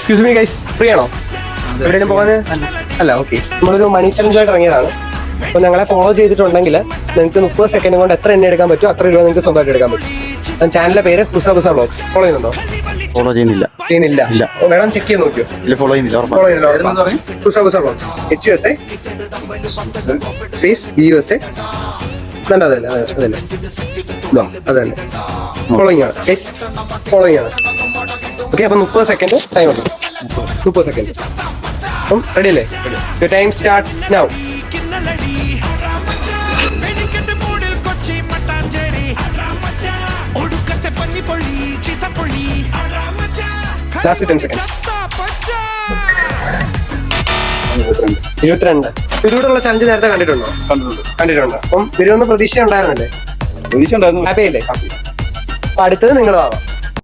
Excuse me guys, free ആണോ? എവിടെയെങ്കിലും പോകാൻ അല്ല? ഓക്കെ, നമ്മളൊരു മണി ചലഞ്ചായിട്ട് ഇറങ്ങിയതാണ്. അപ്പോൾ ഞങ്ങളെ ഫോളോ ചെയ്തിട്ടുണ്ടെങ്കിൽ നിങ്ങൾക്ക് 30 സെക്കൻഡ് കൊണ്ട് എത്ര എണ്ണ എടുക്കാൻ പറ്റും അത്ര രൂപ നിങ്ങൾക്ക് സ്വന്തമായിട്ട് എടുക്കാൻ പറ്റും. ചാനലിന്റെ പേര് ഹുസ വ്ളോഗ്സ്. ഫോളോ ചെയ്യുന്നുണ്ടോ? ഫോളോ ചെയ്യുന്നില്ല. വേണം ചെക്ക് ചെയ്ത് നോക്കിയോ? ഇല്ല, ഫോളോ ചെയ്യുന്നില്ല. ഹുസ വ്ളോഗ്സ് HUSA സ്പേസ് BUSA. അതല്ലേ അതല്ലേ ഫോളോയിങ് ആണ് ഗൈസ്, ഫോളോയിങ് ആണ്. ഓക്കെ, അപ്പം 30 സെക്കൻഡ് ടൈം ഉണ്ട്. 30 സെക്കൻഡ്. അപ്പം റെഡി അല്ലേ? Your time start now. Last 10 seconds. 22. ഇവരോടുള്ള ചലഞ്ച് നേരത്തെ കണ്ടിട്ടുണ്ടോ? കണ്ടിട്ടുണ്ട്. അപ്പം ഇവരൊന്ന് പ്രതീക്ഷ ഉണ്ടായിരുന്നല്ലേ? പ്രതീക്ഷ ഉണ്ടായിരുന്നു. ഹാപ്പി അല്ലേ? അപ്പൊ അടുത്തത് നിങ്ങൾ ആവാം.